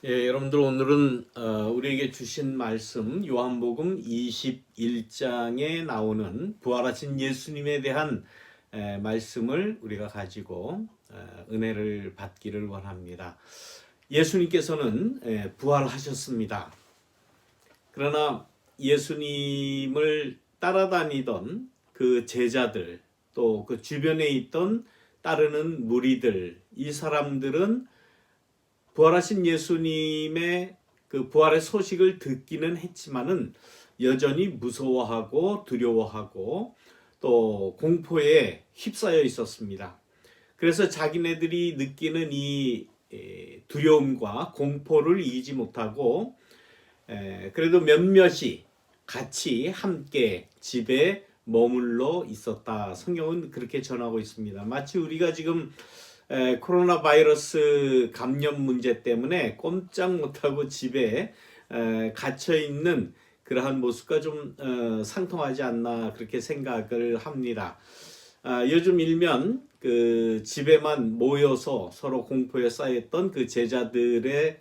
여러분들 오늘은 우리에게 주신 말씀 요한복음 21장에 나오는 부활하신 예수님에 대한 말씀을 우리가 가지고 은혜를 받기를 원합니다. 예수님께서는 부활하셨습니다. 그러나 예수님을 따라다니던 그 제자들, 또 그 주변에 있던 따르는 무리들, 이 사람들은 부활하신 예수님의 그 부활의 소식을 듣기는 했지만은 여전히 무서워하고 두려워하고 또 공포에 휩싸여 있었습니다. 그래서 자기네들이 느끼는 이 두려움과 공포를 이기지 못하고 그래도 몇몇이 같이 함께 집에 머물러 있었다. 성경은 그렇게 전하고 있습니다. 마치 우리가 지금 코로나 바이러스 감염 문제 때문에 꼼짝 못하고 집에 갇혀 있는 그러한 모습과 좀 상통하지 않나 그렇게 생각을 합니다. 요즘 일면 그 집에만 모여서 서로 공포에 쌓였던 그 제자들의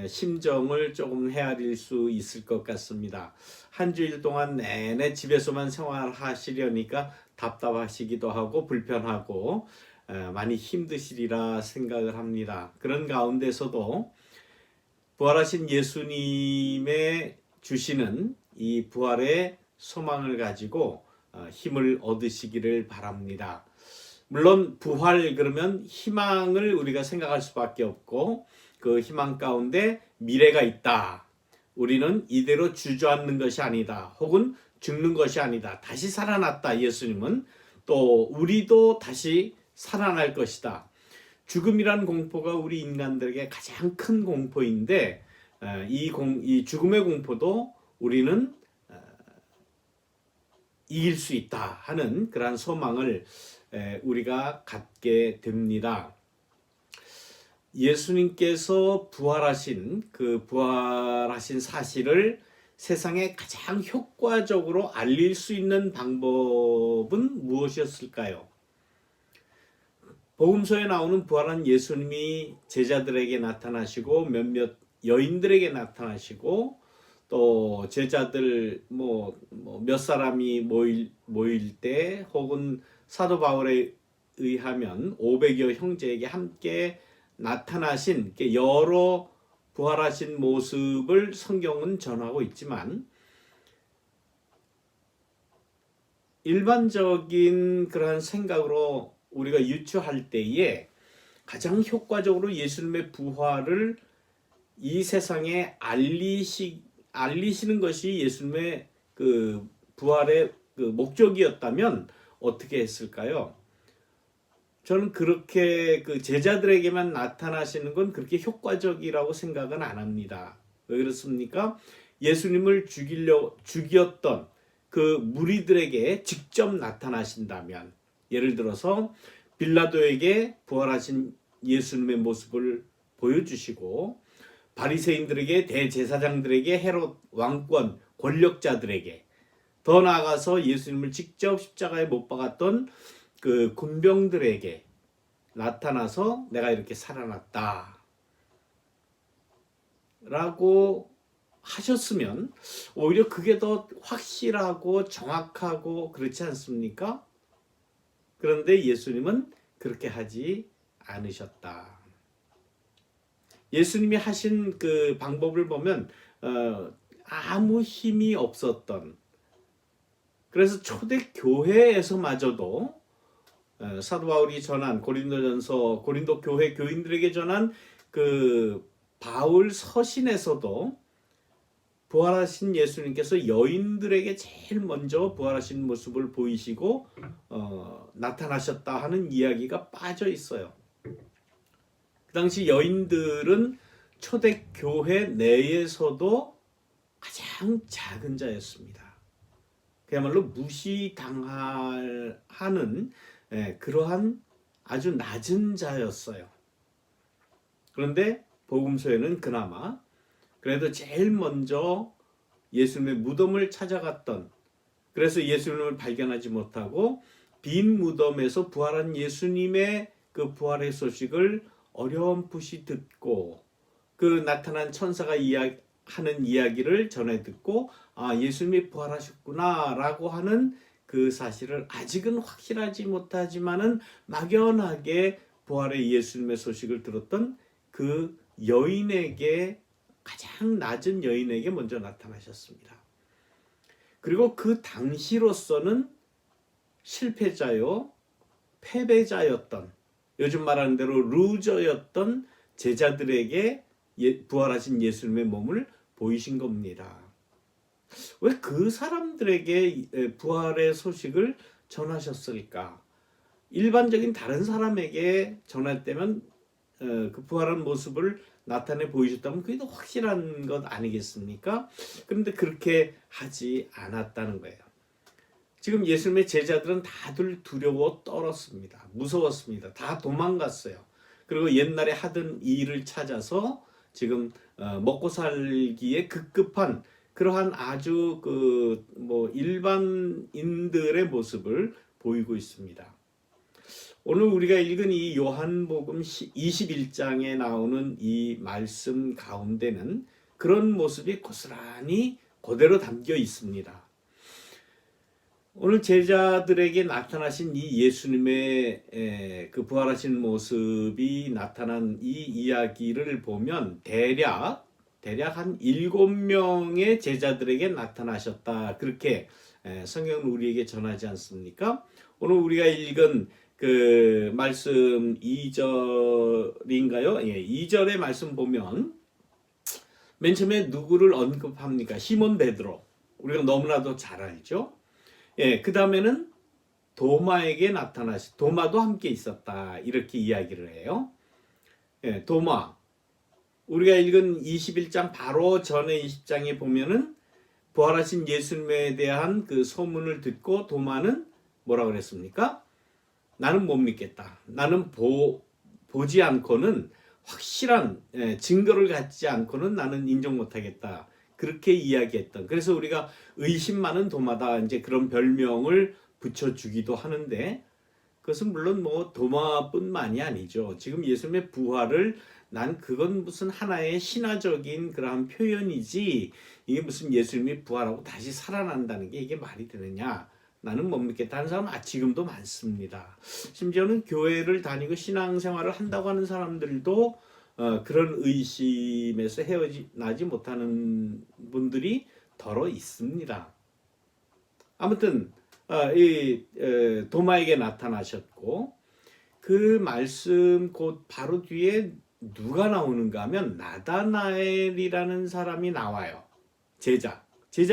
심정을 조금 헤아릴 수 있을 것 같습니다. 한 주일 동안 내내 집에서만 생활하시려니까 답답하시기도 하고 불편하고 많이 힘드시리라 생각을 합니다. 그런 가운데서도 부활하신 예수님의 주시는 이 부활의 소망을 가지고 힘을 얻으시기를 바랍니다. 물론 부활 그러면 희망을 우리가 생각할 수밖에 없고 그 희망 가운데 미래가 있다. 우리는 이대로 주저앉는 것이 아니다. 혹은 죽는 것이 아니다. 다시 살아났다. 예수님은 또 우리도 다시 살아날 것이다. 죽음이란 공포가 우리 인간들에게 가장 큰 공포인데 이 죽음의 공포도 우리는 이길 수 있다 하는 그러한 소망을 우리가 갖게 됩니다. 예수님께서 부활하신 사실을 세상에 가장 효과적으로 알릴 수 있는 방법은 무엇이었을까요? 복음서에 나오는 부활한 예수님이 제자들에게 나타나시고 몇몇 여인들에게 나타나시고 또 제자들 몇 사람이 모일 때 혹은 사도 바울에 의하면 500여 형제에게 함께 나타나신 여러 부활하신 모습을 성경은 전하고 있지만 일반적인 그러한 생각으로 우리가 유추할 때에 가장 효과적으로 예수님의 부활을 이 세상에 알리시는 것이 예수님의 그 부활의 그 목적이었다면 어떻게 했을까요? 저는 그렇게 그 제자들에게만 나타나시는 건 그렇게 효과적이라고 생각은 안 합니다. 왜 그렇습니까? 예수님을 죽였던 그 무리들에게 직접 나타나신다면, 예를 들어서 빌라도에게 부활하신 예수님의 모습을 보여주시고 바리새인들에게 대제사장들에게 헤롯 왕권 권력자들에게 더 나아가서 예수님을 직접 십자가에 못 박았던 그 군병들에게 나타나서 내가 이렇게 살아났다 라고 하셨으면 오히려 그게 더 확실하고 정확하고 그렇지 않습니까? 그런데 예수님은 그렇게 하지 않으셨다. 예수님이 하신 그 방법을 보면 아무 힘이 없었던, 그래서 초대 교회에서마저도 사도 바울이 전한 고린도 교회 교인들에게 전한 그 바울 서신에서도 부활하신 예수님께서 여인들에게 제일 먼저 부활하신 모습을 보이시고 나타나셨다 하는 이야기가 빠져 있어요. 그 당시 여인들은 초대교회 내에서도 가장 작은 자였습니다. 그야말로 무시당하는 그러한 아주 낮은 자였어요. 그런데 복음서에는 그나마 그래도 제일 먼저 예수님의 무덤을 찾아갔던, 그래서 예수님을 발견하지 못하고 빈 무덤에서 부활한 예수님의 그 부활의 소식을 어렴풋이 듣고 그 나타난 천사가 하는 이야기를 전해 듣고 예수님이 부활하셨구나라고 하는 그 사실을 아직은 확실하지 못하지만은 막연하게 부활의 예수님의 소식을 들었던 그 여인에게, 가장 낮은 여인에게 먼저 나타나셨습니다. 그리고 그 당시로서는 실패자요, 패배자였던, 요즘 말하는 대로 루저였던 제자들에게 부활하신 예수님의 몸을 보이신 겁니다. 왜 그 사람들에게 부활의 소식을 전하셨을까? 일반적인 다른 사람에게 전할 때면 그 부활한 모습을 나타내 보이셨다면 그게 더 확실한 것 아니겠습니까? 그런데 그렇게 하지 않았다는 거예요. 지금 예수님의 제자들은 다들 두려워 떨었습니다. 무서웠습니다. 다 도망갔어요. 그리고 옛날에 하던 일을 찾아서 지금 먹고 살기에 급급한 그러한 아주 일반인들의 모습을 보이고 있습니다. 오늘 우리가 읽은 이 요한복음 21장에 나오는 이 말씀 가운데는 그런 모습이 고스란히 그대로 담겨 있습니다. 오늘 제자들에게 나타나신 이 예수님의 그 부활하신 모습이 나타난 이 이야기를 보면 대략 한 7명의 제자들에게 나타나셨다. 그렇게 성경은 우리에게 전하지 않습니까? 오늘 우리가 읽은 그 말씀 2절인가요? 예, 2절의 말씀 보면 맨 처음에 누구를 언급합니까? 시몬 베드로. 우리가 너무나도 잘 알죠? 예, 그 다음에는 도마에게 도마도 함께 있었다. 이렇게 이야기를 해요. 예, 도마. 우리가 읽은 21장 바로 전에 20장에 보면은 부활하신 예수님에 대한 그 소문을 듣고 도마는 뭐라고 그랬습니까? 나는 못 믿겠다. 나는 보지 않고는 확실한 증거를 갖지 않고는 나는 인정 못하겠다. 그렇게 이야기했던. 그래서 우리가 의심 많은 도마다 이제 그런 별명을 붙여주기도 하는데 그것은 물론 도마뿐만이 아니죠. 지금 예수님의 부활을 그건 무슨 하나의 신화적인 그러한 표현이지 이게 무슨 예수님이 부활하고 다시 살아난다는 게 이게 말이 되느냐. 나는 못 믿겠다 하는 사람 지금도 많습니다. 심지어는 교회를 다니고 신앙생활을 한다고 하는 사람들도 그런 의심에서 헤어나지 못하는 분들이 더러 있습니다. 아무튼 도마에게 나타나셨고 그 말씀 곧 바로 뒤에 누가 나오는가 하면 나다나엘이라는 사람이 나와요. 제자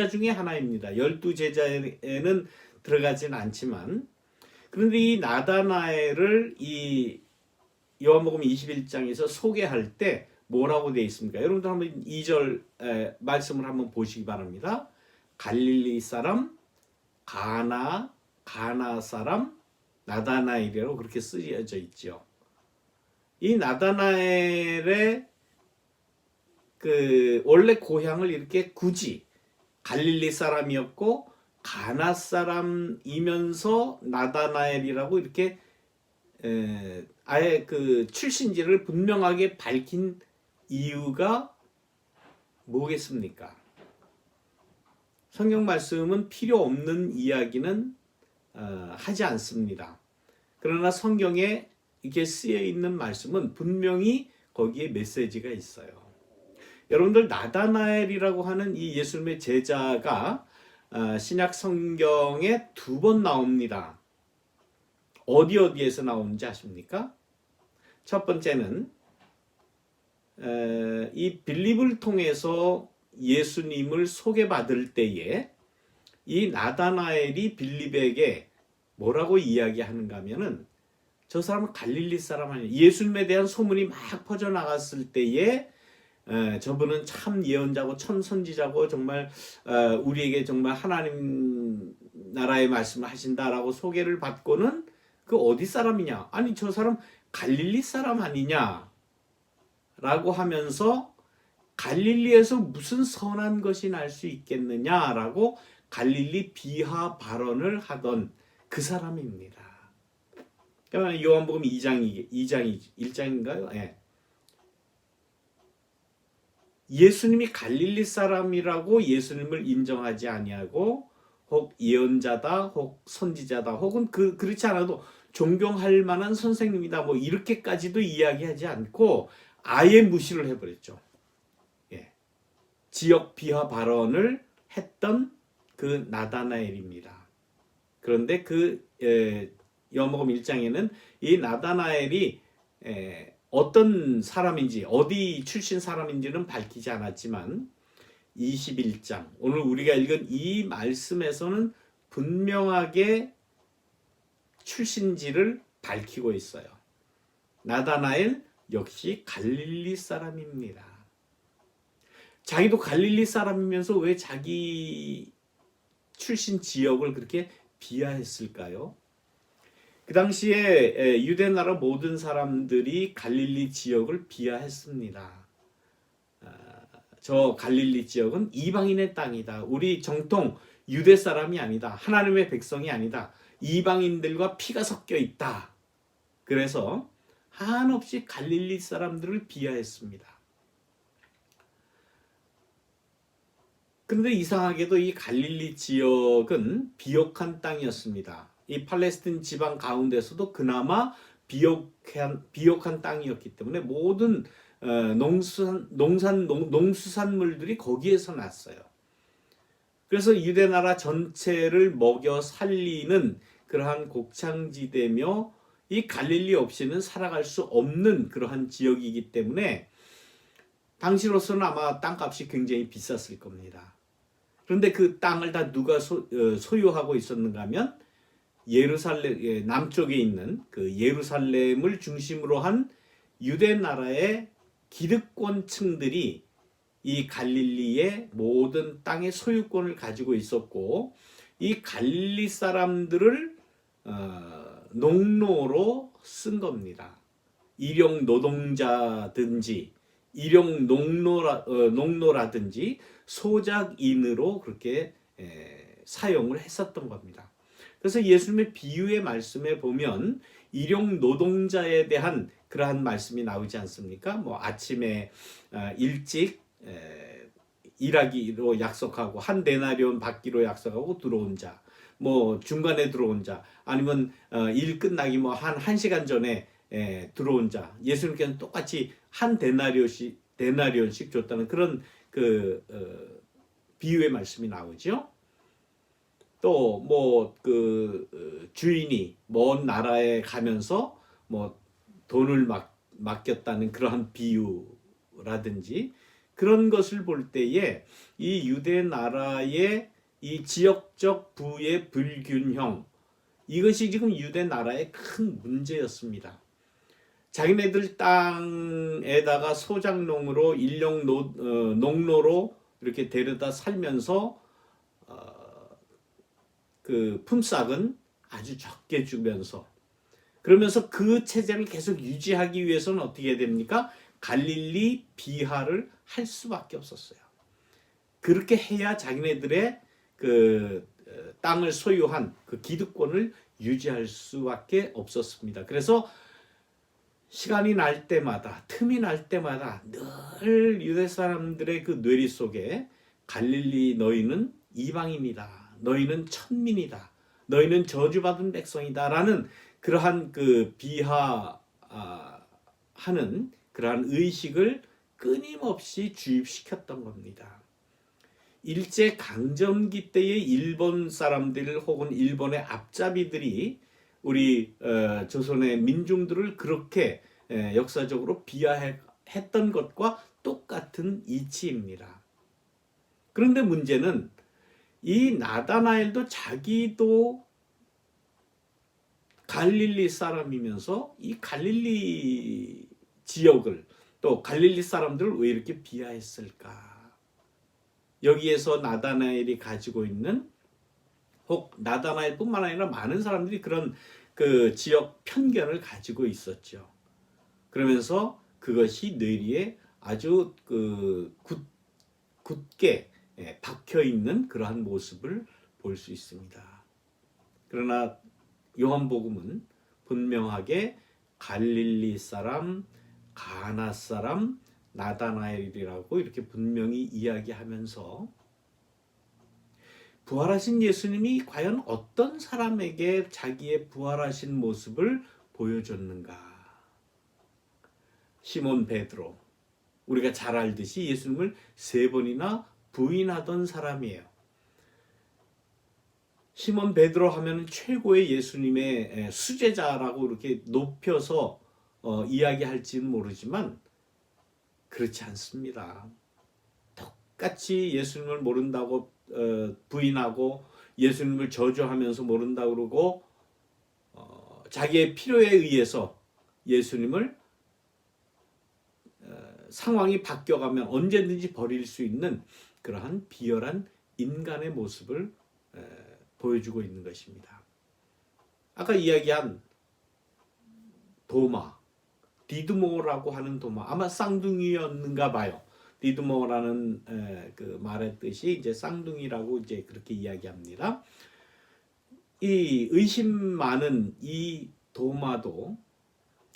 중에 하나입니다. 12제자에는 들어가진 않지만 그런데 이 나다나엘을 이 요한복음 21장에서 소개할 때 뭐라고 되어 있습니까? 여러분들 한번 2절 말씀을 한번 보시기 바랍니다. 갈릴리 사람 가나 사람 나다나엘이라고 그렇게 쓰여져 있죠. 이 나다나엘의 그 원래 고향을 이렇게 굳이 갈릴리 사람이었고 가나 사람이면서 나다나엘이라고 이렇게 아예 그 출신지를 분명하게 밝힌 이유가 뭐겠습니까? 성경 말씀은 필요 없는 이야기는 하지 않습니다. 그러나 성경에 이렇게 쓰여 있는 말씀은 분명히 거기에 메시지가 있어요. 여러분들 나다나엘이라고 하는 이 예수님의 제자가 신약 성경에 2번 나옵니다. 어디에서 나오는지 아십니까? 첫 번째는 이 빌립을 통해서 예수님을 소개받을 때에 이 나다나엘이 빌립에게 뭐라고 이야기하는가 하면은 저 사람은 갈릴리 사람 아니에요. 예수님에 대한 소문이 막 퍼져나갔을 때에 저분은 참 예언자고 참 선지자고 정말 우리에게 정말 하나님 나라의 말씀을 하신다라고 소개를 받고는 그 어디 사람이냐? 아니 저 사람 갈릴리 사람 아니냐? 라고 하면서 갈릴리에서 무슨 선한 것이 날 수 있겠느냐라고 갈릴리 비하 발언을 하던 그 사람입니다. 요한복음 1장인가요? 예. 예수님이 갈릴리 사람이라고 예수님을 인정하지 아니하고 혹 예언자다, 혹 선지자다, 혹은 그렇지 않아도 존경할 만한 선생님이다, 뭐 이렇게까지도 이야기하지 않고 아예 무시를 해버렸죠. 예. 지역 비하 발언을 했던 그 나다나엘입니다. 그런데 요한복음 1장에는 이 나다나엘이 어떤 사람인지, 어디 출신 사람인지는 밝히지 않았지만 21장, 오늘 우리가 읽은 이 말씀에서는 분명하게 출신지를 밝히고 있어요. 나다나엘 역시 갈릴리 사람입니다. 자기도 갈릴리 사람이면서 왜 자기 출신 지역을 그렇게 비하했을까요? 그 당시에 유대 나라 모든 사람들이 갈릴리 지역을 비하했습니다. 저 갈릴리 지역은 이방인의 땅이다. 우리 정통 유대 사람이 아니다. 하나님의 백성이 아니다. 이방인들과 피가 섞여 있다. 그래서 한없이 갈릴리 사람들을 비하했습니다. 그런데 이상하게도 이 갈릴리 지역은 비옥한 땅이었습니다. 이 팔레스틴 지방 가운데서도 그나마 비옥한 땅이었기 때문에 모든 농수산물들이 거기에서 났어요. 그래서 유대 나라 전체를 먹여 살리는 그러한 곡창지대며 이 갈릴리 없이는 살아갈 수 없는 그러한 지역이기 때문에 당시로서는 아마 땅값이 굉장히 비쌌을 겁니다. 그런데 그 땅을 다 누가 소유하고 있었는가 하면 예루살렘 남쪽에 있는 그 예루살렘을 중심으로 한 유대 나라의 기득권층들이 이 갈릴리의 모든 땅의 소유권을 가지고 있었고, 이 갈릴리 사람들을 농노로 쓴 겁니다. 일용 노동자든지 일용 농노라든지 소작인으로 그렇게 사용을 했었던 겁니다. 그래서 예수님의 비유의 말씀에 보면 일용 노동자에 대한 그러한 말씀이 나오지 않습니까? 뭐 아침에 일찍 일하기로 약속하고 한 데나리온 받기로 약속하고 들어온 자, 뭐 중간에 들어온 자, 아니면 일 끝나기 뭐 한 1시간 전에 들어온 자, 예수님께서는 똑같이 한 데나리온씩 줬다는 그런 비유의 말씀이 나오죠. 또 뭐 주인이 먼 나라에 가면서 뭐 돈을 맡겼다는 그러한 비유라든지 그런 것을 볼 때에 이 유대 나라의 이 지역적 부의 불균형, 이것이 지금 유대 나라의 큰 문제였습니다. 자기네들 땅에다가 소작농으로 일용 농노로 이렇게 데려다 살면서 그 품삯은 아주 적게 주면서, 그러면서 그 체제를 계속 유지하기 위해서는 어떻게 해야 됩니까? 갈릴리 비하를 할 수밖에 없었어요. 그렇게 해야 자기네들의 그 땅을 소유한 그 기득권을 유지할 수밖에 없었습니다. 그래서 시간이 날 때마다, 틈이 날 때마다 늘 유대 사람들의 그 뇌리 속에 갈릴리 너희는 이방인이다, 너희는 천민이다, 너희는 저주받은 백성이다 라는 그러한 그 비하하는 그러한 의식을 끊임없이 주입시켰던 겁니다. 일제 강점기 때의 일본 사람들 혹은 일본의 앞잡이들이 우리 조선의 민중들을 그렇게 역사적으로 비하했던 것과 똑같은 이치입니다. 그런데 문제는 이 나다나엘도 자기도 갈릴리 사람이면서 이 갈릴리 지역을, 또 갈릴리 사람들을 왜 이렇게 비하했을까? 여기에서 나다나엘이 가지고 있는, 혹 나다나엘뿐만 아니라 많은 사람들이 그런 그 지역 편견을 가지고 있었죠. 그러면서 그것이 뇌리에 아주 굳게 박혀 있는 그러한 모습을 볼 수 있습니다. 그러나 요한복음은 분명하게 갈릴리 사람, 가나 사람, 나다나엘이라고 이렇게 분명히 이야기하면서 부활하신 예수님이 과연 어떤 사람에게 자기의 부활하신 모습을 보여줬는가? 시몬 베드로, 우리가 잘 알듯이 예수님을 3번이나 부인하던 사람이에요. 시몬 베드로 하면 최고의 예수님의 수제자라고 이렇게 높여서 이야기할지는 모르지만 그렇지 않습니다. 똑같이 예수님을 모른다고 부인하고 예수님을 저주하면서 모른다고 그러고 자기의 필요에 의해서 예수님을 상황이 바뀌어가면 언제든지 버릴 수 있는 그러한 비열한 인간의 모습을 보여주고 있는 것입니다. 아까 이야기한 도마, 디드모라고 하는 도마, 아마 쌍둥이였는가 봐요. 디드모라는 그 말의 뜻이 이제 쌍둥이라고 이제 그렇게 이야기합니다. 이 의심 많은 이 도마도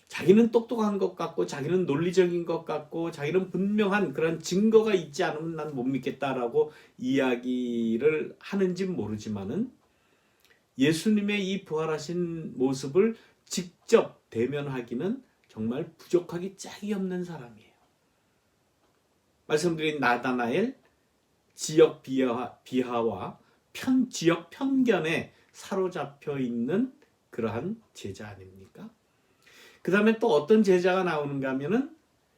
자기는 똑똑한 것 같고 자기는 논리적인 것 같고 자기는 분명한 그런 증거가 있지 않으면 난 못 믿겠다라고 이야기를 하는지는 모르지만은 예수님의 이 부활하신 모습을 직접 대면하기는 정말 부족하기 짝이 없는 사람이에요. 말씀드린 나다나엘, 지역 비하와 지역 편견에 사로잡혀 있는 그러한 제자 아닙니까? 그 다음에 또 어떤 제자가 나오는가 하면은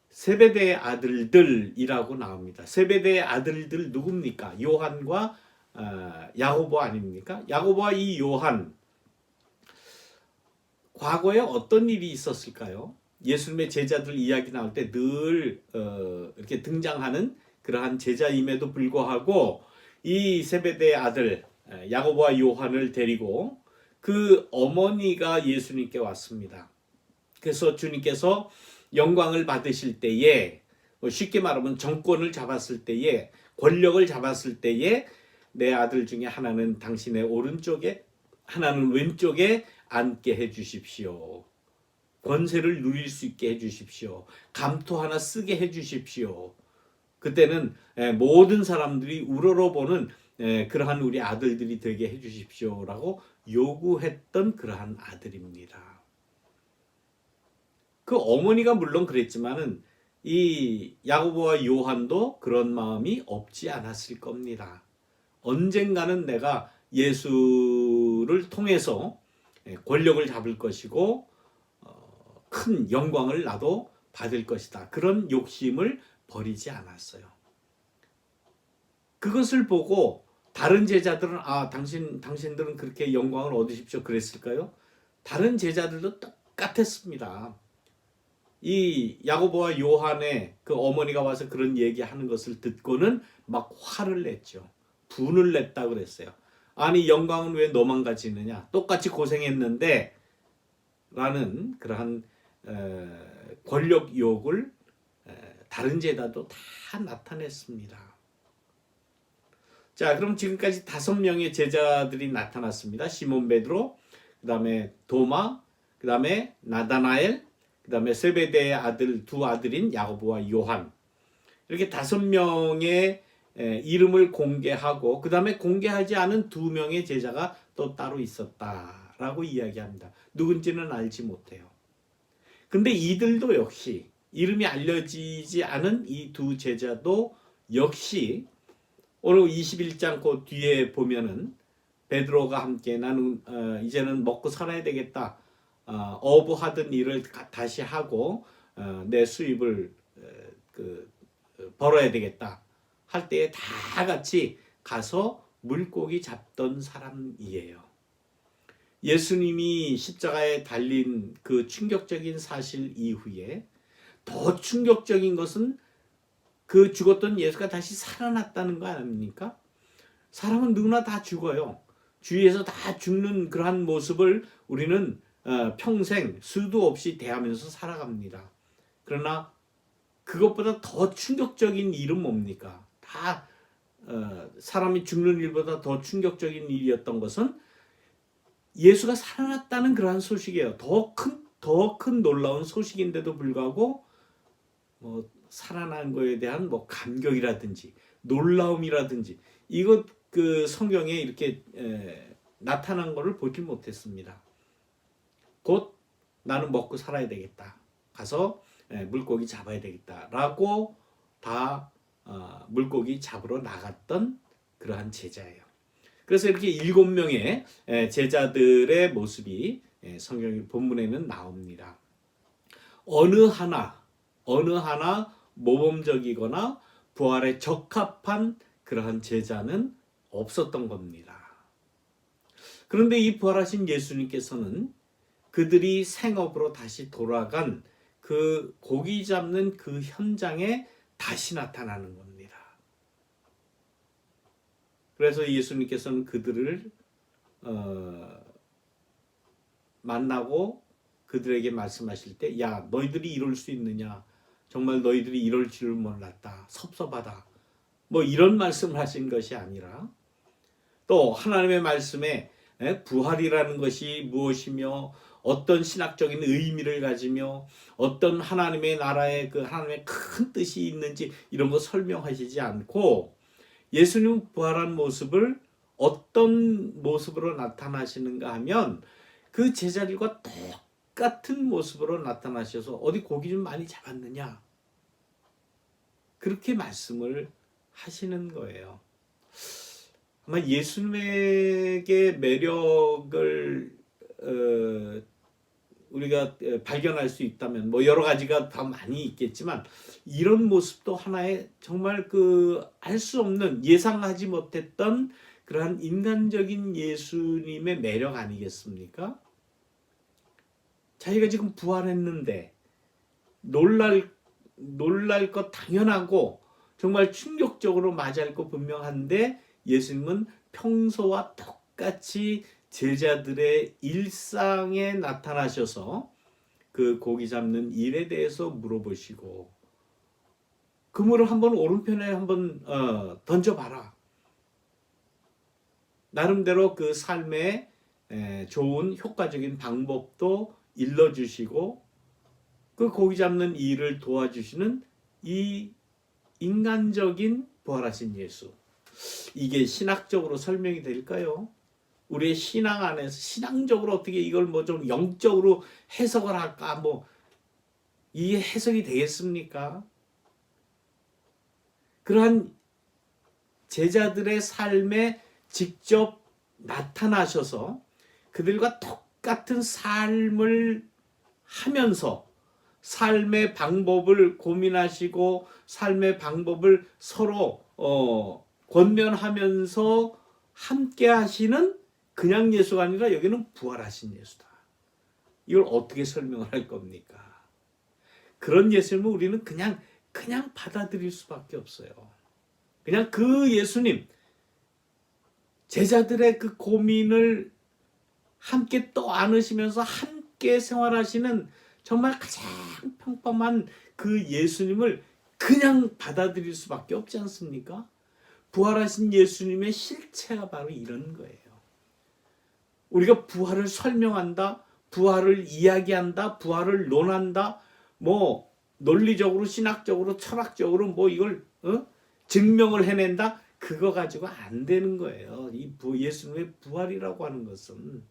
세베대의 아들들이라고 나옵니다. 세베대의 아들들 누굽니까? 요한과 야고보 아닙니까? 야고보와 이 요한, 과거에 어떤 일이 있었을까요? 예수님의 제자들 이야기 나올 때 늘 이렇게 등장하는 그러한 제자임에도 불구하고 이 세베대의 아들 야고보와 요한을 데리고 그 어머니가 예수님께 왔습니다. 그래서 주님께서 영광을 받으실 때에 쉽게 말하면 정권을 잡았을 때에 권력을 잡았을 때에 내 아들 중에 하나는 당신의 오른쪽에 하나는 왼쪽에 앉게 해주십시오. 권세를 누릴 수 있게 해주십시오. 감토 하나 쓰게 해주십시오. 그때는 모든 사람들이 우러러보는 그러한 우리 아들들이 되게 해주십시오라고 요구했던 그러한 아들입니다. 그 어머니가 물론 그랬지만은 이 야고보와 요한도 그런 마음이 없지 않았을 겁니다. 언젠가는 내가 예수를 통해서 권력을 잡을 것이고 큰 영광을 나도 받을 것이다. 그런 욕심을 버리지 않았어요. 그것을 보고 다른 제자들은 당신들은 그렇게 영광을 얻으십시오 그랬을까요? 다른 제자들도 똑같았습니다. 이 야고보와 요한의 그 어머니가 와서 그런 얘기하는 것을 듣고는 막 화를 냈죠. 분을 냈다 그랬어요. 아니 영광은 왜 너만 가지느냐? 똑같이 고생했는데 라는 그러한 권력욕을 다른 제자도 다 나타냈습니다. 자, 그럼 지금까지 5명의 제자들이 나타났습니다. 시몬 베드로, 그 다음에 도마, 그 다음에 나다나엘, 그 다음에 세베대의 아들 두 아들인 야고보와 요한. 이렇게 5명의 이름을 공개하고 그 다음에 공개하지 않은 2명의 제자가 또 따로 있었다라고 이야기합니다. 누군지는 알지 못해요. 근데 이들도 역시 이름이 알려지지 않은 이 2 제자도 역시 오늘 21장 그 뒤에 보면은 베드로가 함께 나는 이제는 먹고 살아야 되겠다. 어부하던 일을 다시 하고 내 수입을 벌어야 되겠다 할 때에 다 같이 가서 물고기 잡던 사람이에요. 예수님이 십자가에 달린 그 충격적인 사실 이후에 더 충격적인 것은 그 죽었던 예수가 다시 살아났다는 거 아닙니까? 사람은 누구나 다 죽어요. 주위에서 다 죽는 그러한 모습을 우리는 평생 수도 없이 대하면서 살아갑니다. 그러나 그것보다 더 충격적인 일은 뭡니까? 다 사람이 죽는 일보다 더 충격적인 일이었던 것은 예수가 살아났다는 그러한 소식이에요. 더 큰 놀라운 소식인데도 불구하고 뭐 살아난 거에 대한 뭐 감격이라든지 놀라움이라든지 이것 그 성경에 이렇게 나타난 것을 보지 못했습니다. 곧 나는 먹고 살아야 되겠다. 가서 물고기 잡아야 되겠다라고 다 물고기 잡으러 나갔던 그러한 제자예요. 그래서 이렇게 7명의 제자들의 모습이 성경 본문에는 나옵니다. 어느 하나 모범적이거나 부활에 적합한 그러한 제자는 없었던 겁니다. 그런데 이 부활하신 예수님께서는 그들이 생업으로 다시 돌아간 그 고기 잡는 그 현장에 다시 나타나는 겁니다. 그래서 예수님께서는 그들을 만나고 그들에게 말씀하실 때, 야, 너희들이 이럴 수 있느냐? 정말 너희들이 이럴 줄 몰랐다. 섭섭하다. 뭐 이런 말씀을 하신 것이 아니라 또 하나님의 말씀에 부활이라는 것이 무엇이며 어떤 신학적인 의미를 가지며 어떤 하나님의 나라의 그 하나님의 큰 뜻이 있는지 이런 거 설명하시지 않고 예수님 부활한 모습을 어떤 모습으로 나타나시는가 하면 그 제자들과 똑같은 모습으로 나타나셔서 어디 고기 좀 많이 잡았느냐 그렇게 말씀을 하시는 거예요. 아마 예수님에게 매력을 우리가 발견할 수 있다면 뭐 여러 가지가 다 많이 있겠지만 이런 모습도 하나의 정말 그 알 수 없는 예상하지 못했던 그러한 인간적인 예수님의 매력 아니겠습니까? 자기가 지금 부활했는데 놀랄 것 당연하고 정말 충격적으로 맞이할 거 분명한데 예수님은 평소와 똑같이 제자들의 일상에 나타나셔서 그 고기 잡는 일에 대해서 물어보시고 그물을 한번 오른편에 한번 던져봐라. 나름대로 그 삶에 좋은 효과적인 방법도 일러주시고 그 고기 잡는 일을 도와주시는 이 인간적인 부활하신 예수. 이게 신학적으로 설명이 될까요? 우리의 신앙 안에서 신앙적으로 어떻게 이걸 뭐 좀 영적으로 해석을 할까? 뭐 이게 해석이 되겠습니까? 그러한 제자들의 삶에 직접 나타나셔서 그들과 똑같은 삶을 하면서 삶의 방법을 고민하시고 삶의 방법을 서로 권면하면서 함께 하시는 그냥 예수가 아니라 여기는 부활하신 예수다. 이걸 어떻게 설명을 할 겁니까? 그런 예수님을 우리는 그냥 받아들일 수밖에 없어요. 그냥 그 예수님, 제자들의 그 고민을 함께 떠안으시면서 함께 생활하시는 정말 가장 평범한 그 예수님을 그냥 받아들일 수밖에 없지 않습니까? 부활하신 예수님의 실체가 바로 이런 거예요. 우리가 부활을 설명한다, 부활을 이야기한다, 부활을 논한다, 뭐 논리적으로, 신학적으로, 철학적으로 뭐 이걸 증명을 해낸다, 그거 가지고 안 되는 거예요. 이 예수님의 부활이라고 하는 것은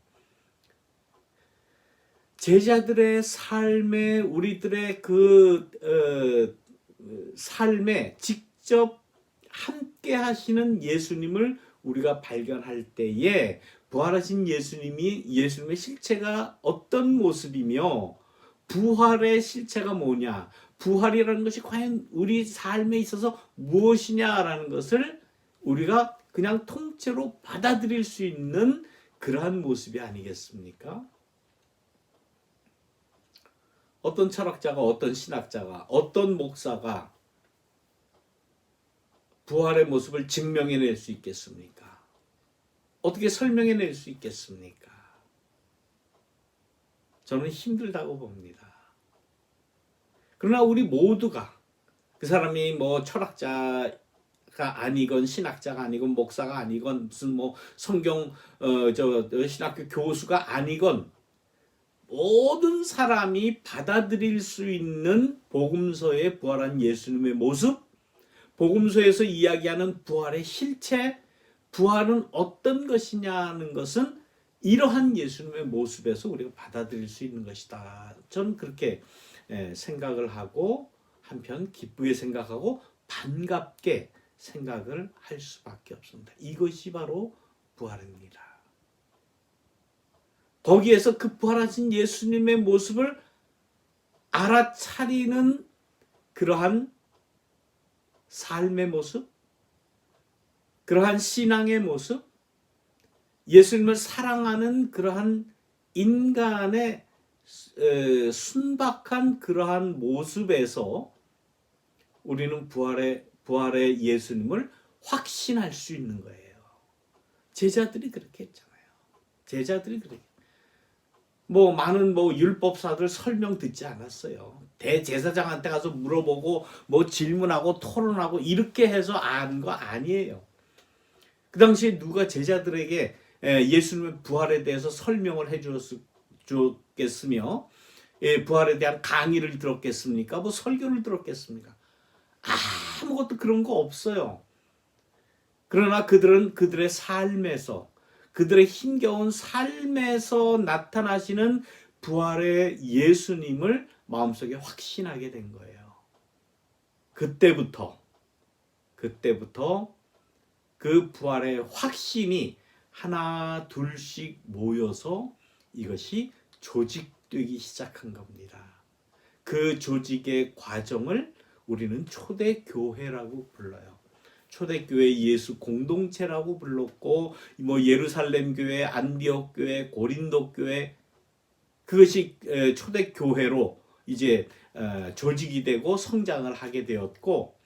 제자들의 삶에 우리들의 그 삶에 직접 함께 하시는 예수님을 우리가 발견할 때에 부활하신 예수님의 실체가 어떤 모습이며 부활의 실체가 뭐냐, 부활이라는 것이 과연 우리 삶에 있어서 무엇이냐라는 것을 우리가 그냥 통째로 받아들일 수 있는 그러한 모습이 아니겠습니까? 어떤 철학자가, 어떤 신학자가, 어떤 목사가 부활의 모습을 증명해낼 수 있겠습니까? 어떻게 설명해낼 수 있겠습니까? 저는 힘들다고 봅니다. 그러나 우리 모두가 그 사람이 뭐 철학자가 아니건 신학자가 아니건 목사가 아니건 무슨 뭐 성경 신학교 교수가 아니건 모든 사람이 받아들일 수 있는 복음서의 부활한 예수님의 모습, 복음서에서 이야기하는 부활의 실체, 부활은 어떤 것이냐는 것은 이러한 예수님의 모습에서 우리가 받아들일 수 있는 것이다. 저는 그렇게 생각을 하고 한편 기쁘게 생각하고 반갑게 생각을 할 수밖에 없습니다. 이것이 바로 부활입니다. 거기에서 그 부활하신 예수님의 모습을 알아차리는 그러한 삶의 모습, 그러한 신앙의 모습, 예수님을 사랑하는 그러한 인간의 순박한 그러한 모습에서 우리는 부활의 예수님을 확신할 수 있는 거예요. 제자들이 그렇게 했잖아요. 제자들이 그렇게. 많은 율법사들 설명 듣지 않았어요. 대제사장한테 가서 물어보고 질문하고 토론하고 이렇게 해서 안 거 아니에요. 그 당시에 누가 제자들에게 예수님의 부활에 대해서 설명을 해주었겠으며 부활에 대한 강의를 들었겠습니까? 설교를 들었겠습니까? 아무것도 그런 거 없어요. 그러나 그들은 그들의 삶에서, 그들의 힘겨운 삶에서 나타나시는 부활의 예수님을 마음속에 확신하게 된 거예요. 그때부터 그 부활의 확신이 하나 둘씩 모여서 이것이 조직되기 시작한 겁니다. 그 조직의 과정을 우리는 초대교회라고 불러요. 초대교회 예수 공동체라고 불렀고 예루살렘 교회, 안디옥 교회, 고린도 교회, 그것이 초대교회로 이제 조직이 되고 성장을 하게 되었고,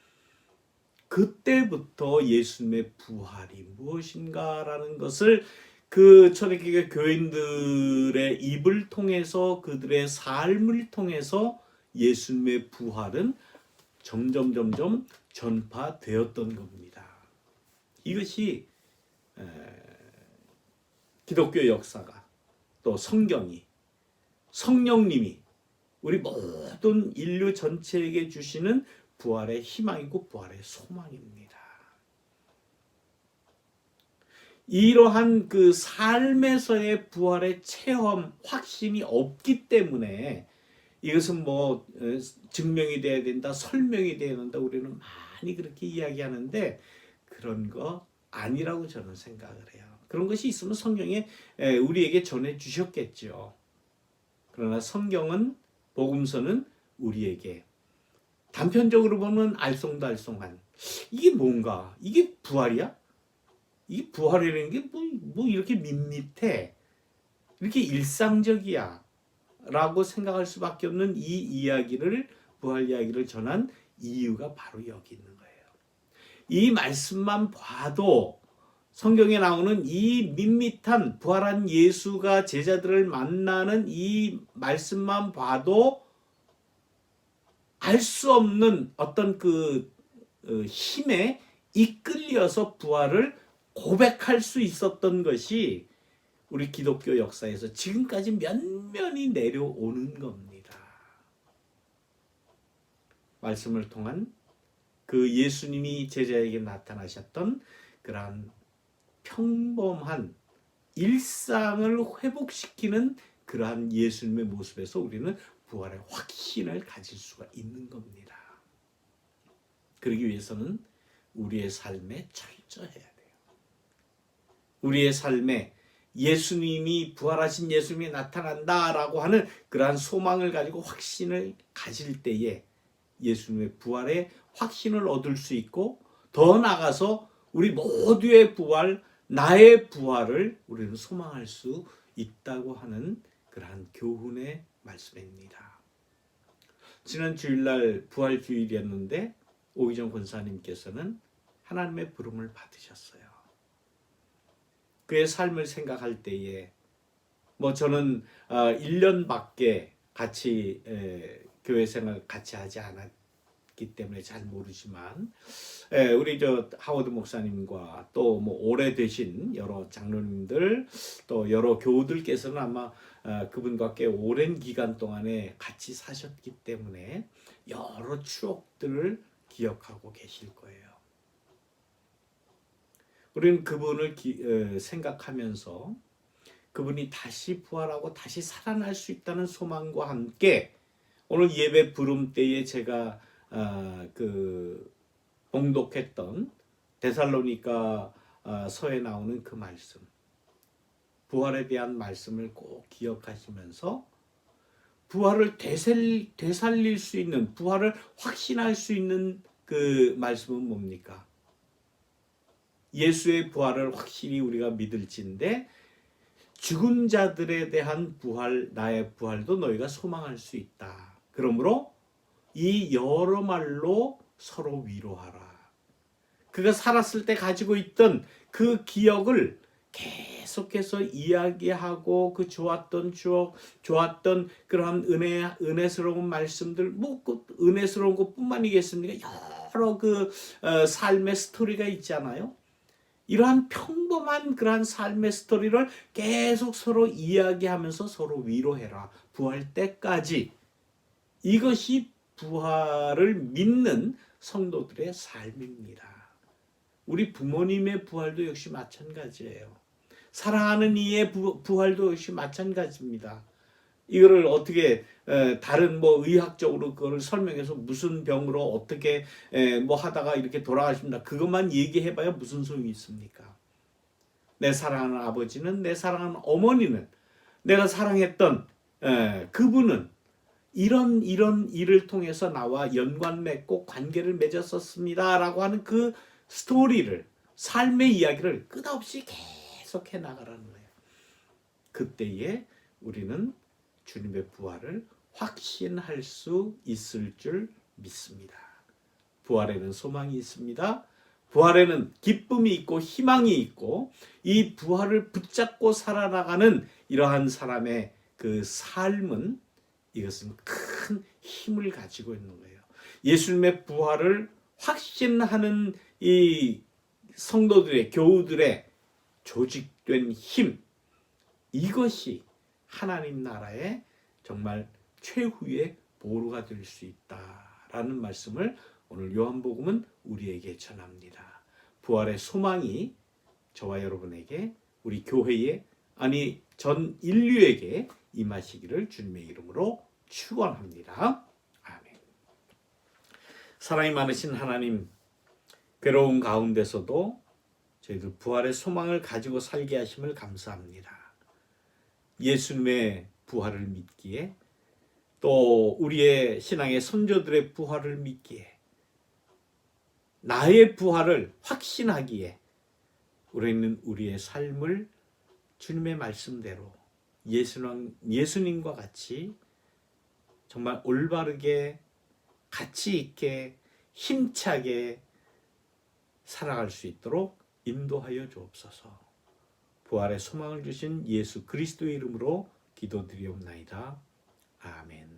그때부터 예수님의 부활이 무엇인가라는 것을 그 초대교회 교인들의 입을 통해서, 그들의 삶을 통해서 예수님의 부활은 점점 전파되었던 겁니다. 이것이 기독교 역사가, 또 성령님이 우리 모든 인류 전체에게 주시는 부활의 희망이고 부활의 소망입니다. 이러한 그 삶에서의 부활의 체험, 확신이 없기 때문에 이것은 증명이 돼야 된다, 설명이 돼야 된다, 우리는 많이 그렇게 이야기하는데 그런 거 아니라고 저는 생각을 해요. 그런 것이 있으면 성경에 우리에게 전해 주셨겠죠. 그러나 성경은, 복음서는 우리에게 단편적으로 보면 알쏭달쏭한, 이게 뭔가, 이게 부활이야? 이게 부활이라는 게 이렇게 밋밋해, 이렇게 일상적이야 라고 생각할 수밖에 없는 이 이야기를, 부활 이야기를 전한 이유가 바로 여기 있는 거예요. 이 말씀만 봐도, 성경에 나오는 이 밋밋한 부활한 예수가 제자들을 만나는 이 말씀만 봐도 알 수 없는 어떤 그 힘에 이끌려서 부활을 고백할 수 있었던 것이 우리 기독교 역사에서 지금까지 면면이 내려오는 겁니다. 말씀을 통한 그 예수님이 제자에게 나타나셨던 그러한 평범한 일상을 회복시키는 그러한 예수님의 모습에서 우리는 부활의 확신을 가질 수가 있는 겁니다. 그러기 위해서는 우리의 삶에 철저해야 돼요. 우리의 삶에 예수님이, 부활하신 예수님이 나타난다라고 하는 그러한 소망을 가지고 확신을 가질 때에 예수님의 부활의 확신을 얻을 수 있고, 더 나아가서 우리 모두의 부활, 나의 부활을 우리는 소망할 수 있다고 하는 그러한 교훈의 말씀입니다. 지난 주일날 부활주일이었는데 오기정 권사님께서는 하나님의 부름을 받으셨어요. 그의 삶을 생각할 때에 저는 1년밖에 같이 교회 생활 같이 하지 살았기 때문에 잘 모르지만 우리 저 하워드 목사님과 또 뭐 오래되신 여러 장로님들 또 여러 교우들께서는 아마 그분과 꽤 오랜 기간 동안에 같이 사셨기 때문에 여러 추억들을 기억하고 계실 거예요. 우리는 그분을 생각하면서 그분이 다시 부활하고 다시 살아날 수 있다는 소망과 함께 오늘 예배 부름 때에 제가 봉독했던 데살로니가 서에 나오는 그 말씀, 부활에 대한 말씀을 꼭 기억하시면서 부활을 되살릴 수 있는, 부활을 확신할 수 있는 그 말씀은 뭡니까? 예수의 부활을 확실히 우리가 믿을진데 죽은 자들에 대한 부활, 나의 부활도 너희가 소망할 수 있다. 그러므로 이 여러 말로 서로 위로하라. 그가 살았을 때 가지고 있던 그 기억을 계속해서 이야기하고 그 좋았던 추억, 좋았던 그러한 은혜스러운 말씀들, 그 은혜스러운 것뿐만이겠습니까? 여러 삶의 스토리가 있잖아요. 이러한 평범한 그러한 삶의 스토리를 계속 서로 이야기하면서 서로 위로해라. 부활 때까지. 이것이 부활을 믿는 성도들의 삶입니다. 우리 부모님의 부활도 역시 마찬가지예요. 사랑하는 이의 부활도 역시 마찬가지입니다. 이거를 어떻게 다른 의학적으로 그걸 설명해서 무슨 병으로 어떻게 하다가 이렇게 돌아가십니다. 그것만 얘기해봐야 무슨 소용이 있습니까? 내 사랑하는 아버지는, 내 사랑하는 어머니는, 내가 사랑했던 그분은 이런 일을 통해서 나와 연관 맺고 관계를 맺었었습니다. 라고 하는 그 스토리를, 삶의 이야기를 끝없이 계속해 나가라는 거예요. 그때에 우리는 주님의 부활을 확신할 수 있을 줄 믿습니다. 부활에는 소망이 있습니다. 부활에는 기쁨이 있고 희망이 있고 이 부활을 붙잡고 살아나가는 이러한 사람의 그 삶은 이것은 큰 힘을 가지고 있는 거예요. 예수님의 부활을 확신하는 이 성도들의, 교우들의 조직된 힘, 이것이 하나님 나라의 정말 최후의 보루가 될 수 있다라는 말씀을 오늘 요한복음은 우리에게 전합니다. 부활의 소망이 저와 여러분에게, 우리 교회에, 아니 전 인류에게 임하시기를 주님의 이름으로 축원합니다. 아멘. 사랑이 많으신 하나님, 괴로운 가운데서도 저희들 부활의 소망을 가지고 살게 하심을 감사합니다. 예수님의 부활을 믿기에, 또 우리의 신앙의 선조들의 부활을 믿기에, 나의 부활을 확신하기에 우리는 우리의 삶을 주님의 말씀대로 예수님과 같이 정말 올바르게, 가치 있게, 힘차게 살아갈 수 있도록 인도하여 주옵소서. 부활의 소망을 주신 예수 그리스도의 이름으로 기도드리옵나이다. 아멘.